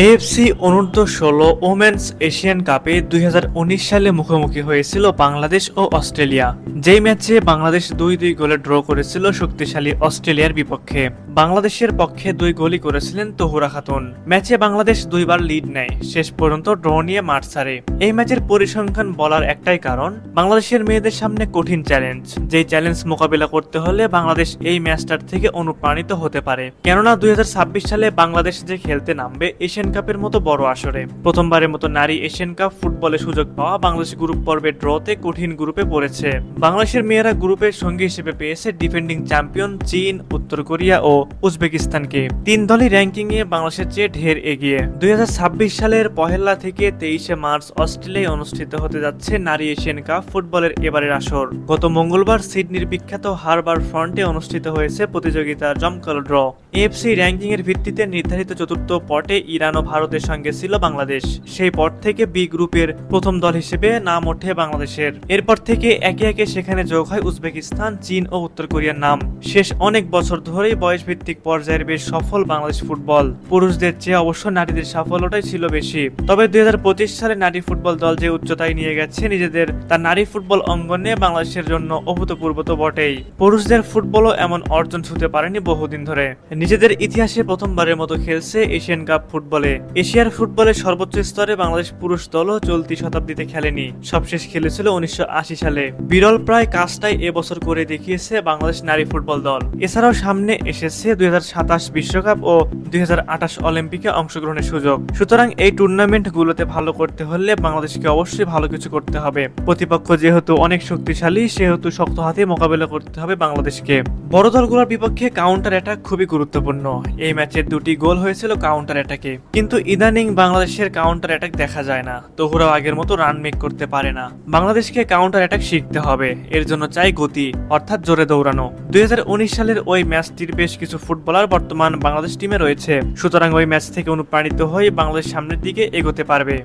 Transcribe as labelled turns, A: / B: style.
A: AFC অনূর্ধ্ব-16 women's Asian কাপে 2019 সালে মুখোমুখি হয়েছিল বাংলাদেশ ও অস্ট্রেলিয়া। যেই ম্যাচে বাংলাদেশ 2-2 গোলে ড্র করেছিল শক্তিশালী অস্ট্রেলিয়ার বিপক্ষে। বাংলাদেশের পক্ষে 2 গোলই করেছিলেন তহুরা খাতুন। ম্যাচে বাংলাদেশ 2 বার লিড নেয়, শেষ পর্যন্ত ড্র নিয়ে মাঠ ছাড়ে। এই ম্যাচের পরিসংখ্যান বলার একটাই কারণ, বাংলাদেশের মেয়েদের সামনে কঠিন চ্যালেঞ্জ। যেই চ্যালেঞ্জ মোকাবিলা করতে হলে বাংলাদেশ এই ম্যাচটার থেকে অনুপ্রাণিত হতে পারে। কেননা 2026 সালে বাংলাদেশ যে খেলতে নামবে এশিয়ান কাপের মতো বড় আসরে। প্রথমবারের মতো নারী এশিয়ান কাপ ফুটবলে সুযোগ পাওয়া বাংলাদেশ গ্রুপ পর্বে ড্রতে কঠিন গ্রুপে পড়েছে। বাংলাদেশের মেয়েরা গ্রুপের সঙ্গী হিসেবে পেয়েছে ডিফেন্ডিং চ্যাম্পিয়ন চীন, উত্তর কোরিয়া ও উজবেকিস্তানকে। 3 দলই র্যাঙ্কিং এ বাংলাদেশের চেয়ে ঢের এগিয়ে। 2026 সালের 1 থেকে 23 মার্চ অস্ট্রেলিয়ায় অনুষ্ঠিত হতে যাচ্ছে নারী এশিয়ান কাপ ফুটবলের এবারের আসর। গত মঙ্গলবার সিডনির বিখ্যাত হারবার ফ্রন্টে অনুষ্ঠিত হয়েছে প্রতিযোগিতার জমকালো ড্র। এএফসি র্যাঙ্কিং এর ভিত্তিতে নির্ধারিত চতুর্থ পটে ইরান ও ভারতের সঙ্গে ছিল বাংলাদেশ। সেই পট থেকে বি গ্রুপের প্রথম দল হিসেবে নাম ওঠে বাংলাদেশের। এরপর থেকে একে একে সেখানে যোগ হয় উজবেকিস্তান, চীন ও উত্তর কোরিয়ার নাম। শেষ অনেক বছর ধরেই বয়সভিত্তিক পর্যায়ের বেশ সফল বাংলাদেশ ফুটবল। পুরুষদের চেয়ে অবশ্য নারীদের সাফল্যটাই ছিল বেশি। তবে 2025 সালে নারী ফুটবল দল যে উচ্চতায় নিয়ে গেছে নিজেদের, তা নারী ফুটবল অঙ্গনে বাংলাদেশের জন্য অভূতপূর্ব তো বটেই। পুরুষদের ফুটবলও এমন অর্জন ছুঁতে পারেনি বহুদিন ধরে। নিজেদের ইতিহাসে প্রথমবারের মতো খেলছে এশিয়ান কাপ ফুটবলে। এশিয়ার ফুটবলের সর্বোচ্চ স্তরে বাংলাদেশ পুরুষ দলও চলতি শতাব্দীতে খেলেনি, সবশেষ খেলেছিল 1980 সালে। বিরল প্রায় কাজটাই এবছর করে দেখিয়েছে বাংলাদেশ নারী ফুটবল দল। এছাড়াও সামনে এসেছে 2027 বিশ্বকাপ ও 2028 অলিম্পিকে অংশগ্রহণের সুযোগ। সুতরাং এই টুর্নামেন্ট গুলোতে ভালো করতে হলে বাংলাদেশকে অবশ্যই ভালো কিছু করতে হবে। প্রতিপক্ষ যেহেতু অনেক শক্তিশালী, সেহেতু শক্ত হাতে মোকাবেলা করতে হবে বাংলাদেশকে। বড় দলগুলোর বিপক্ষে কাউন্টার অ্যাটাক খুবই গুরুত্বপূর্ণ। এই ম্যাচের 2টি গোল হয়েছিল কাউন্টার অ্যাটাকে। কিন্তু ইদানিং বাংলাদেশের কাউন্টার অ্যাটাক দেখা যায় না। তহুরাও আগের মতো রান মেক করতে পারে না। বাংলাদেশকে কাউন্টার অ্যাটাক শিখতে হবে। এর জন্য চাই গতি, অর্থাৎ জোরে দৌড়ানো। 2019 সালের ওই ম্যাচটির বেশ কিছু ফুটবলার বর্তমান বাংলাদেশ টিমে রয়েছে। সুতরাং ওই ম্যাচ থেকে অনুপ্রাণিত হয়ে বাংলাদেশ সামনের দিকে এগোতে পারবে।